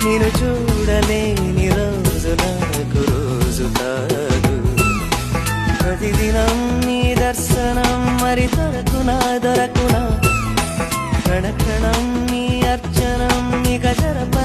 నిన్ను చూడలేని రోజు నాకు రోజు కాదు. ప్రతిదినం నీ దర్శనం మరి దొరకునా క్షణ క్షణం నీ అర్చనం ఇక జరప